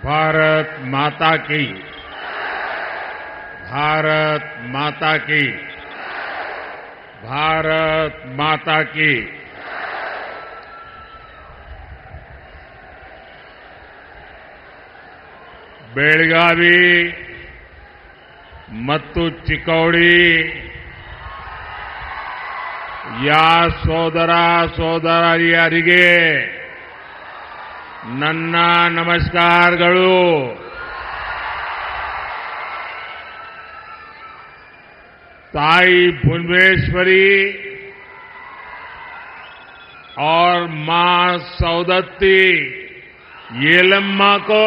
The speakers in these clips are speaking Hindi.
भारत माता की, भारत माता की, भारत माता की। बेळगावी ಮತ್ತು ಚಿಕ್ಕೋಡಿ ಯಾ ಸೋದರ ಸೋದರಿಯರಿಗೆ ನನ್ನ ನಮಸ್ಕಾರಗಳು. ताई भुवनेश्वरी और मां सौदत्ती येलम्मा को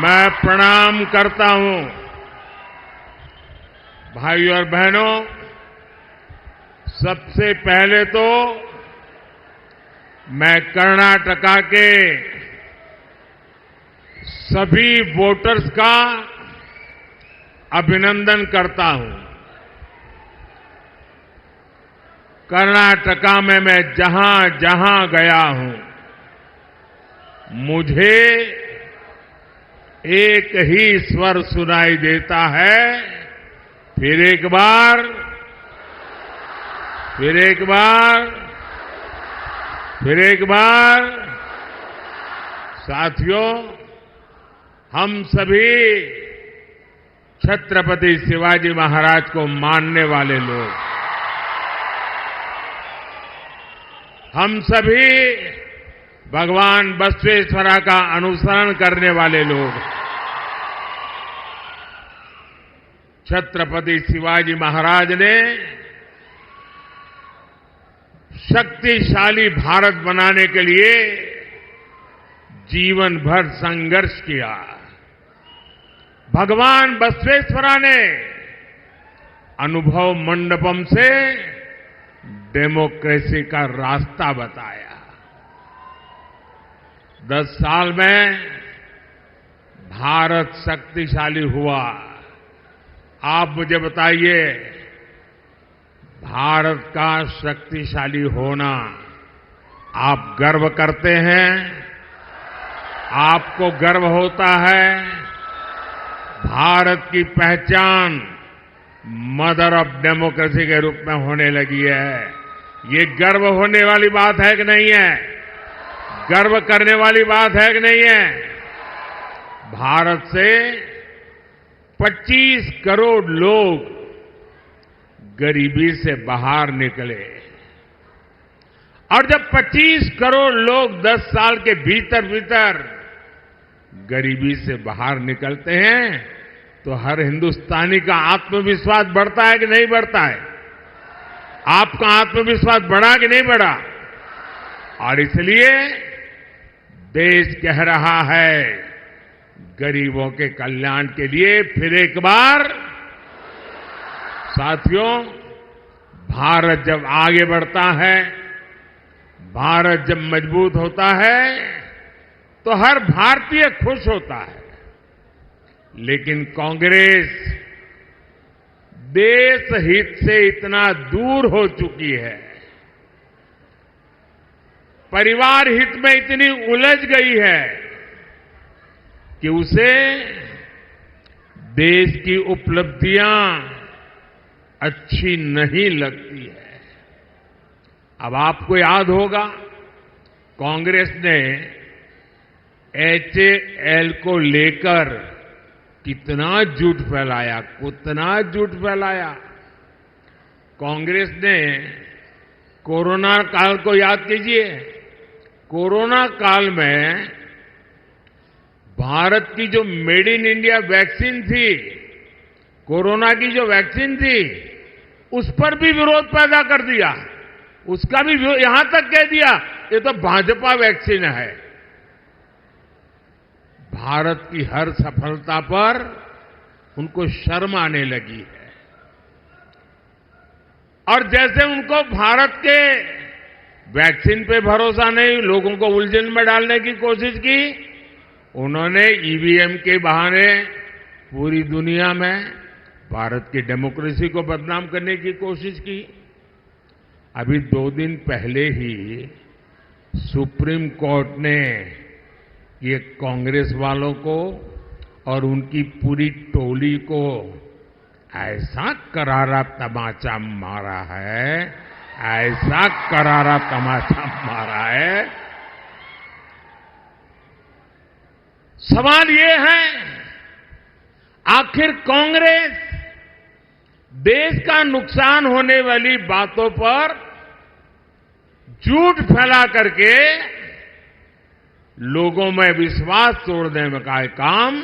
मैं प्रणाम करता हूं. भाइयों और बहनों, सबसे पहले तो मैं कर्नाटका के सभी वोटर्स का अभिनंदन करता हूं. कर्नाटका में मैं जहां जहां गया हूं, मुझे एक ही स्वर सुनाई देता है. फिर एक बार, फिर एक बार, फिर एक बार. साथियों, हम सभी छत्रपति शिवाजी महाराज को मानने वाले लोग, हम सभी भगवान बसवेश्वरा का अनुसरण करने वाले लोग, छत्रपति शिवाजी महाराज ने शक्तिशाली भारत बनाने के लिए जीवन भर संघर्ष किया. भगवान बसवेश्वरा ने अनुभव मंडपम से डेमोक्रेसी का रास्ता बताया. 10 साल में भारत शक्तिशाली हुआ. आप मुझे बताइए, भारत का शक्तिशाली होना आप गर्व करते हैं? आपको गर्व होता है? भारत की पहचान मदर ऑफ डेमोक्रेसी के रूप में होने लगी है. ये गर्व होने वाली बात है कि नहीं है? गर्व करने वाली बात है कि नहीं है? भारत से 25 करोड़ लोग गरीबी से बाहर निकले, और जब 25 करोड़ लोग 10 साल के भीतर भीतर गरीबी से बाहर निकलते हैं, तो हर हिंदुस्तानी का आत्मविश्वास बढ़ता है कि नहीं बढ़ता है? आपका आत्मविश्वास बढ़ा कि नहीं बढ़ा? और इसलिए देश कह रहा है, गरीबों के कल्याण के लिए फिर एक बार. साथियों, भारत जब आगे बढ़ता है, भारत जब मजबूत होता है, तो हर भारतीय खुश होता है. लेकिन कांग्रेस देश हित से इतना दूर हो चुकी है, परिवार हित में इतनी उलझ गई है कि उसे देश की उपलब्धियां अच्छी नहीं लगती है. अब आपको याद होगा, कांग्रेस ने HAL को लेकर कितना झूठ फैलाया, कितना झूठ फैलाया. कांग्रेस ने कोरोना काल को याद कीजिए. कोरोना काल में भारत की जो मेड इन इंडिया वैक्सीन थी, कोरोना की जो वैक्सीन थी, उस पर भी विरोध पैदा कर दिया. उसका भी यहां तक कह दिया ये तो भाजपा वैक्सीन है. भारत की हर सफलता पर उनको शर्म आने लगी है, और जैसे उनको भारत के वैक्सीन पे भरोसा नहीं, लोगों को उलझन में डालने की कोशिश की, उन्होंने ईवीएम के बहाने पूरी दुनिया में भारत की डेमोक्रेसी को बदनाम करने की कोशिश की. अभी 2 दिन पहले ही सुप्रीम कोर्ट ने ये कांग्रेस वालों को और उनकी पूरी टोली को ऐसा करारा तमाचा मारा है, ऐसा करारा तमाचा मारा है। सवाल ये है, आखिर कांग्रेस देश का नुकसान होने वाली बातों पर झूठ फैला करके लोगों में विश्वास तोड़ने का काम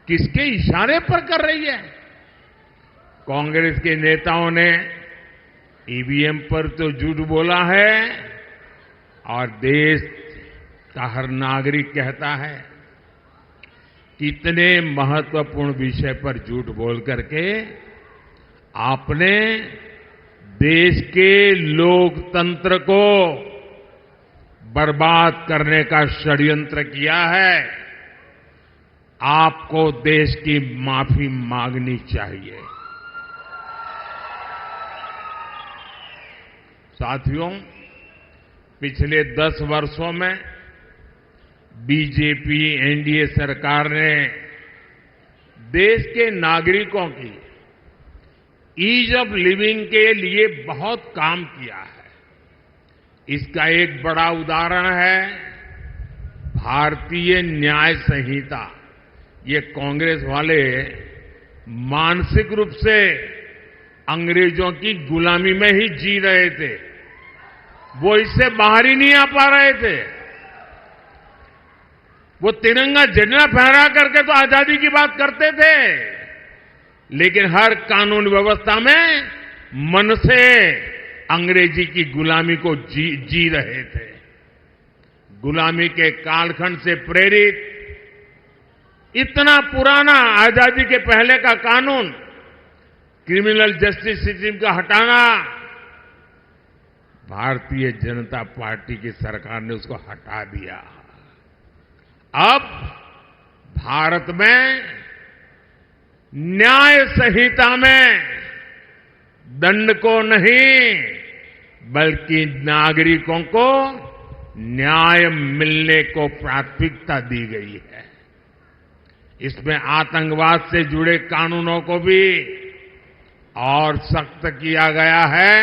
किसके इशारे पर कर रही है? कांग्रेस के नेताओं ने ईवीएम पर तो झूठ बोला है और देश का हर नागरिक कहता है कितने महत्वपूर्ण विषय पर झूठ बोल करके आपने देश के लोकतंत्र को बर्बाद करने का षड्यंत्र किया है। आपको देश की माफी मांगनी चाहिए। साथियों, पिछले 10 वर्षों में बीजेपी एनडीए सरकार ने देश के नागरिकों की ईज ऑफ लिविंग के लिए बहुत काम किया है। इसका एक बड़ा उदाहरण है भारतीय न्याय संहिता। ये कांग्रेस वाले मानसिक रूप से अंग्रेजों की गुलामी में ही जी रहे थे, वो इससे बाहर ही नहीं आ पा रहे थे। वो तिरंगा झंडा फहरा करके तो आजादी की बात करते थे, लेकिन हर कानून व्यवस्था में मन से अंग्रेजी की गुलामी को जी रहे थे। गुलामी के कालखंड से प्रेरित इतना पुराना आजादी के पहले का कानून, क्रिमिनल जस्टिस सिस्टम का हटाना, भारतीय जनता पार्टी की सरकार ने उसको हटा दिया। अब भारत में न्याय संहिता में दंड को नहीं बल्कि नागरिकों को न्याय मिलने को प्राथमिकता दी गई है। इसमें आतंकवाद से जुड़े कानूनों को भी और सख्त किया गया है।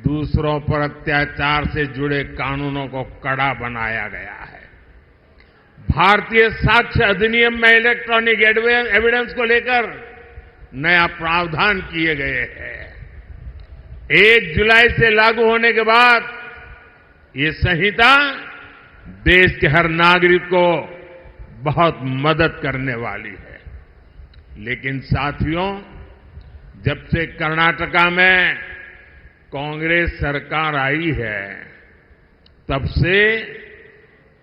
दूसरों पर अत्याचार से जुड़े कानूनों को कड़ा बनाया गया है। भारतीय साक्ष्य अधिनियम में इलेक्ट्रॉनिक एविडेंस को लेकर नया प्रावधान किए गए हैं। 1 जुलाई से लागू होने के बाद ये संहिता देश के हर नागरिक को बहुत मदद करने वाली है। लेकिन साथियों, जब से कर्नाटका में कांग्रेस सरकार आई है, तब से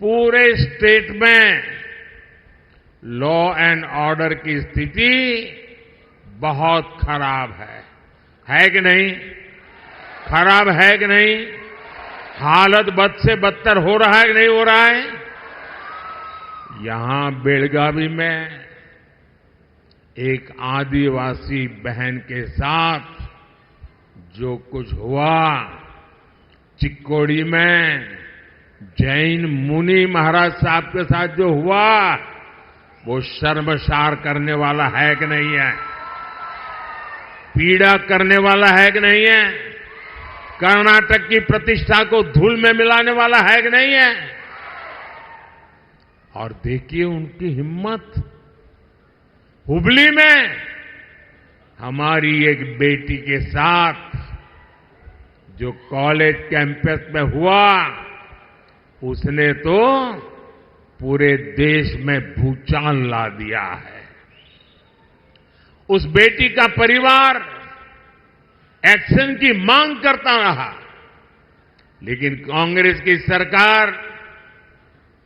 पूरे स्टेट में लॉ एंड ऑर्डर की स्थिति बहुत खराब है कि नहीं? खराब है कि नहीं? हालत बद से बदतर हो रहा है कि नहीं हो रहा है? यहां बेलगावी में एक आदिवासी बहन के साथ जो कुछ हुआ, चिक्कोड़ी में जैन मुनि महाराज साहब के साथ जो हुआ, वो शर्मसार करने वाला है कि नहीं है? पीड़ा करने वाला है कि नहीं है? कर्नाटक की प्रतिष्ठा को धूल में मिलाने वाला है कि नहीं है? और देखिए उनकी हिम्मत। हुबली में हमारी एक बेटी के साथ जो कॉलेज कैंपस में हुआ, उसने तो पूरे देश में भूचाल ला दिया है। उस बेटी का परिवार एक्शन की मांग करता रहा, लेकिन कांग्रेस की सरकार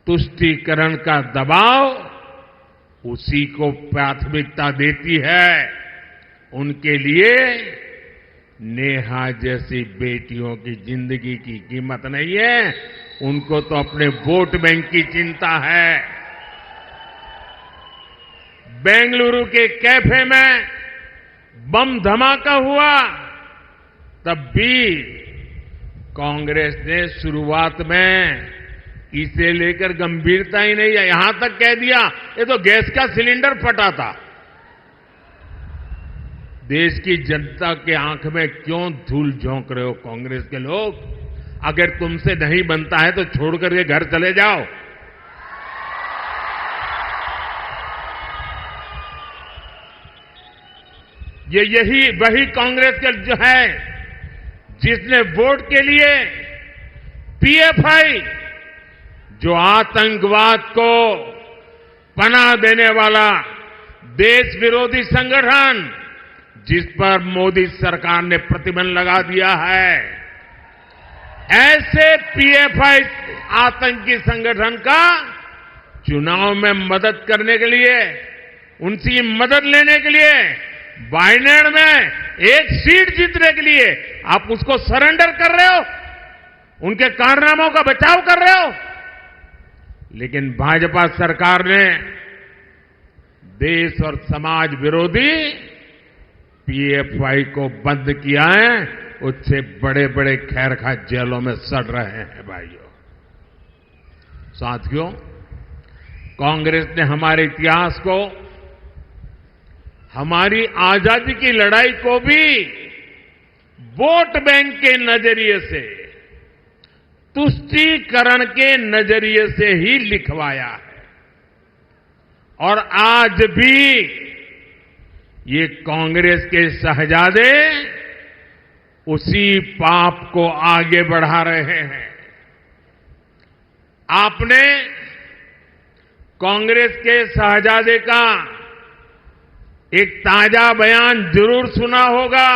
तुष्टीकरण का दबाव उसी को प्राथमिकता देती है। उनके लिए नेहा जैसी बेटियों की जिंदगी की कीमत नहीं है, उनको तो अपने वोट बैंक की चिंता है। बेंगलुरु के कैफे में बम धमाका हुआ, तब भी कांग्रेस ने शुरुआत में इसे लेकर गंभीरता ही नहीं है। यहां तक कह दिया ये तो गैस का सिलेंडर फटा था। देश की जनता के आंख में क्यों धूल झोंक रहे हो कांग्रेस के लोग? अगर तुमसे नहीं बनता है तो छोड़ करके घर चले जाओ। यही वही कांग्रेस के जो है जिसने वोट के लिए पीएफआई, जो आतंकवाद को पनाह देने वाला देश विरोधी संगठन, जिस पर मोदी सरकार ने प्रतिबंध लगा दिया है, ऐसे पीएफआई आतंकी संगठन का चुनाव में मदद करने के लिए, उनकी मदद लेने के लिए, वायनाड में एक सीट जीतने के लिए आप उसको सरेंडर कर रहे हो, उनके कारनामों का बचाव कर रहे हो। लेकिन भाजपा सरकार ने देश और समाज विरोधी पीएफआई को बंद किया है। उससे बड़े बड़े खैरखा जेलों में सड़ रहे हैं भाइयों। साथियों, कांग्रेस ने हमारे इतिहास को, हमारी आजादी की लड़ाई को भी वोट बैंक के नजरिए से, तुष्टीकरण के नजरिए से ही लिखवाया है। और आज भी ये कांग्रेस के शहजादे उसी पाप को आगे बढ़ा रहे हैं। आपने कांग्रेस के शहजादे का एक ताजा बयान जरूर सुना होगा।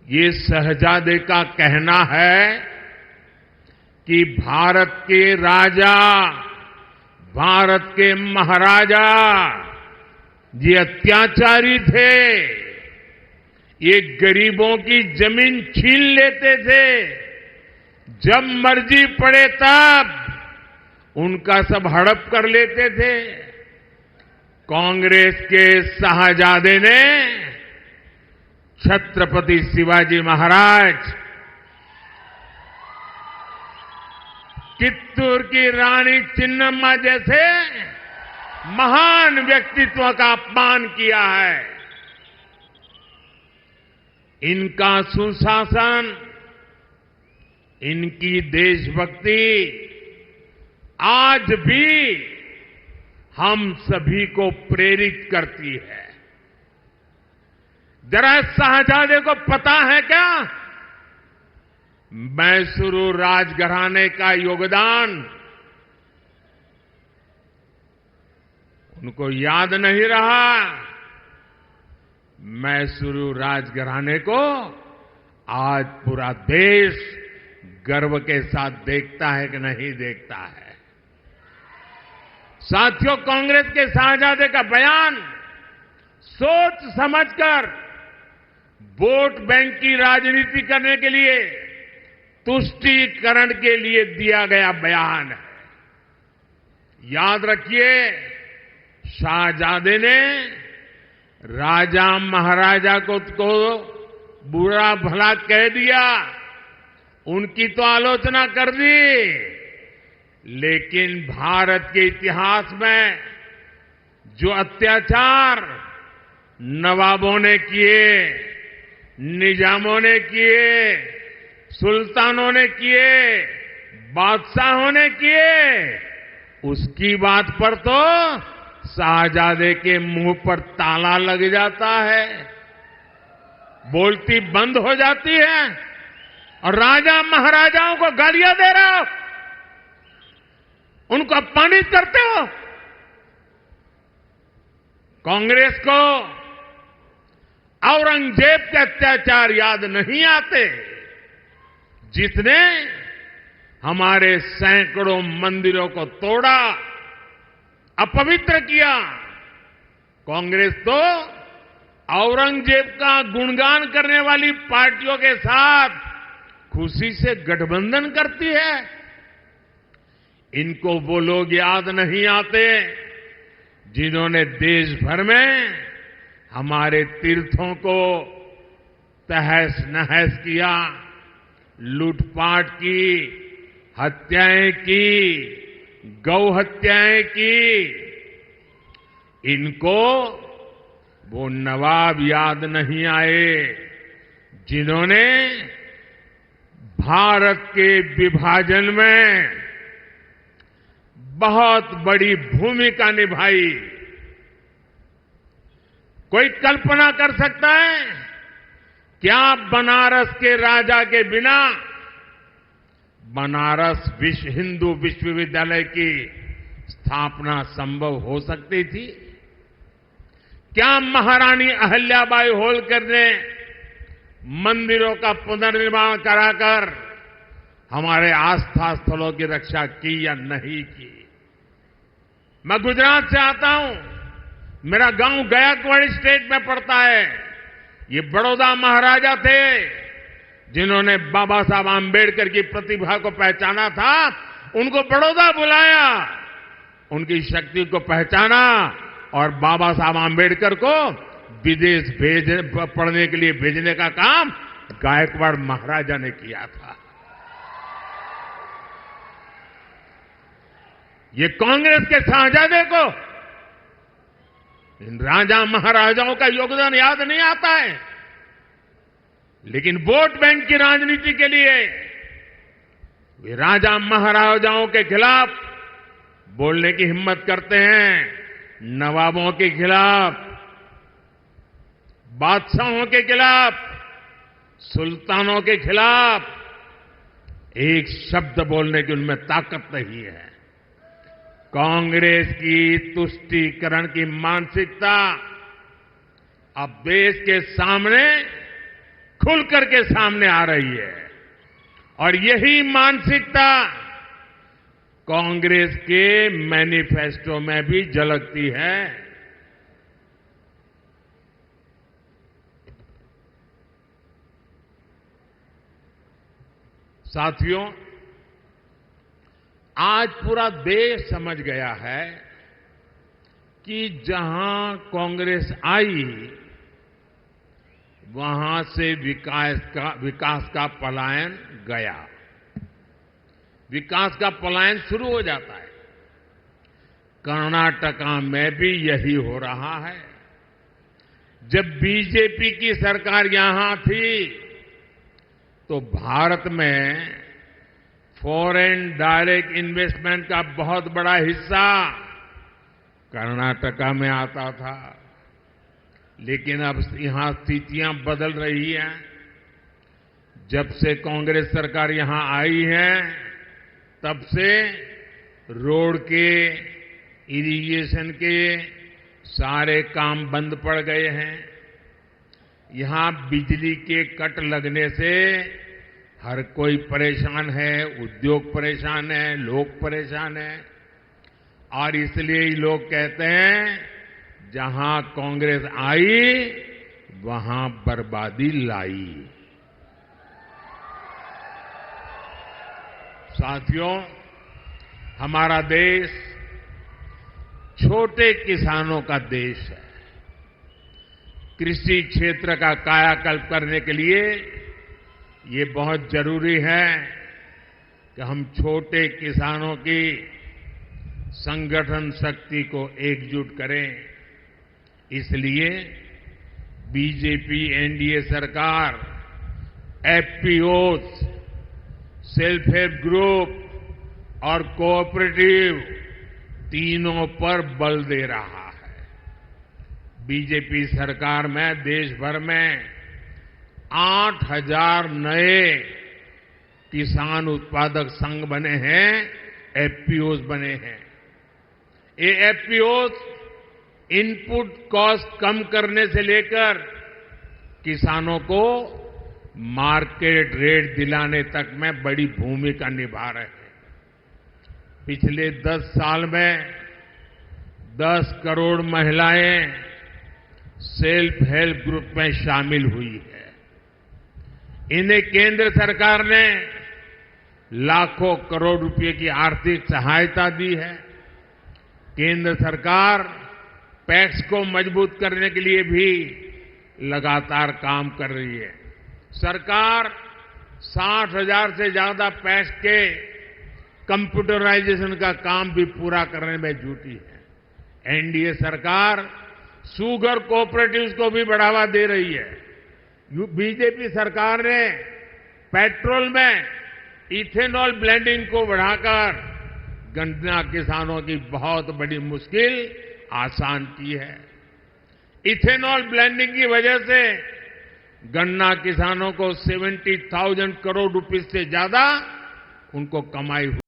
ये शहजादे का कहना है कि भारत के राजा, भारत के महाराजा ये अत्याचारी थे, ये गरीबों की जमीन छीन लेते थे, जब मर्जी पड़े तब उनका सब हड़प कर लेते थे। कांग्रेस के शाहजादे ने छत्रपति शिवाजी महाराज, कित्तूर की रानी चिन्नम्मा जैसे महान व्यक्तित्व का अपमान किया है। इनका सुशासन, इनकी देशभक्ति आज भी हम सभी को प्रेरित करती है। जरा शाहजादे को पता है क्या मैसूरू राजघराने का योगदान? उनको याद नहीं रहा। मैसूरू राजघराने को आज पूरा देश गर्व के साथ देखता है कि नहीं देखता है। साथियों, कांग्रेस के शाहजादे का बयान सोच समझकर वोट बैंक की राजनीति करने के लिए, तुष्टीकरण के लिए दिया गया बयान है। याद रखिए, शाहजादे ने राजा महाराजा को बुरा भला कह दिया, उनकी तो आलोचना कर दी, लेकिन भारत के इतिहास में जो अत्याचार नवाबों ने किए, निजामों ने किए, सुल्तानों ने किए, बादशाहों ने किए, उसकी बात पर तो शाहजादे के मुंह पर ताला लग जाता है, बोलती बंद हो जाती है और राजा महाराजाओं को गालियां दे रहे हो, उनको अपमानित करते हो। कांग्रेस को औरंगजेब के अत्याचार याद नहीं आते, जिसने हमारे सैकड़ों मंदिरों को तोड़ा, अपवित्र किया। कांग्रेस तो औरंगजेब का गुणगान करने वाली पार्टियों के साथ खुशी से गठबंधन करती है। इनको वो लोग याद नहीं आते जिन्होंने देश भर में हमारे तीर्थों को तहस नहस किया, लूटपाट की, हत्याएं की, गौ हत्याएं की, इनको वो नवाब याद नहीं आए जिन्होंने भारत के विभाजन में बहुत बड़ी भूमिका निभाई। कोई कल्पना कर सकता है क्या बनारस के राजा के बिना बनारस हिंदू विश्वविद्यालय की स्थापना संभव हो सकती थी? क्या महारानी अहल्याबाई होलकर ने मंदिरों का पुनर्निर्माण कराकर हमारे आस्था स्थलों की रक्षा की या नहीं की? मैं गुजरात से आता हूं, मेरा गांव गायकवाड़ स्टेट में पड़ता है। ये बड़ौदा महाराजा थे जिन्होंने बाबा साहब आंबेडकर की प्रतिभा को पहचाना था, उनको बड़ौदा बुलाया, उनकी शक्ति को पहचाना और बाबा साहब आंबेडकर को विदेश पढ़ने के लिए भेजने का काम गायकवाड़ महाराजा ने किया था। ये कांग्रेस के शाहजादे को इन राजा महाराजाओं का योगदान याद नहीं आता है, लेकिन वोट बैंक की राजनीति के लिए वे राजा महाराजाओं के खिलाफ बोलने की हिम्मत करते हैं, नवाबों के खिलाफ, बादशाहों के खिलाफ, सुल्तानों के खिलाफ एक शब्द बोलने की उनमें ताकत नहीं है। कांग्रेस की तुष्टीकरण की मानसिकता अब देश के सामने खुलकर के सामने आ रही है और यही मानसिकता कांग्रेस के मैनिफेस्टो में भी झलकती है। साथियों, आज पूरा देश समझ गया है कि जहां कांग्रेस आई वहां से विकास का पलायन गया। विकास का पलायन शुरू हो जाता है। कर्नाटका में भी यही हो रहा है। जब बीजेपी की सरकार यहां थी तो भारत में फॉरेन डायरेक्ट इन्वेस्टमेंट का बहुत बड़ा हिस्सा कर्नाटका में आता था, लेकिन अब यहां स्थितियां बदल रही हैं। जब से कांग्रेस सरकार यहां आई है तब से रोड के, इरिगेशन के सारे काम बंद पड़ गए हैं। यहां बिजली के कट लगने से हर कोई परेशान है, उद्योग परेशान है, लोग परेशान है और इसलिए लोग कहते हैं जहां कांग्रेस आई वहां बर्बादी लाई। साथियों, हमारा देश छोटे किसानों का देश है। कृषि क्षेत्र का कायाकल्प करने के लिए ये बहुत जरूरी है कि हम छोटे किसानों की संगठन शक्ति को एकजुट करें। इसलिए बीजेपी एनडीए सरकार एफपीओज, सेल्फ हेल्प ग्रुप और कोऑपरेटिव तीनों पर बल दे रहा है। बीजेपी सरकार में देश भर में 8,000 नए किसान उत्पादक संघ बने हैं, एफपीओज बने हैं। ये एफपीओज इनपुट कॉस्ट कम करने से लेकर किसानों को मार्केट रेट दिलाने तक में बड़ी भूमिका निभा रहे हैं। पिछले 10 साल में 10 करोड़ महिलाएं सेल्फ हेल्प ग्रुप में शामिल हुई है। इन्हें केंद्र सरकार ने लाखों करोड़ रुपए की आर्थिक सहायता दी है। केंद्र सरकार पैक्स को मजबूत करने के लिए भी लगातार काम कर रही है। सरकार 60,000 से ज्यादा पैक्स के कंप्यूटराइजेशन का काम भी पूरा करने में जुटी है। एनडीए सरकार शुगर कोऑपरेटिव्स को भी बढ़ावा दे रही है। बीजेपी सरकार ने पेट्रोल में इथेनॉल ब्लेंडिंग को बढ़ाकर गन्ना किसानों की बहुत बड़ी मुश्किल आसान की है। इथेनॉल ब्लेंडिंग की वजह से गन्ना किसानों को 70,000 करोड़ रुपए से ज्यादा उनको कमाई हुई।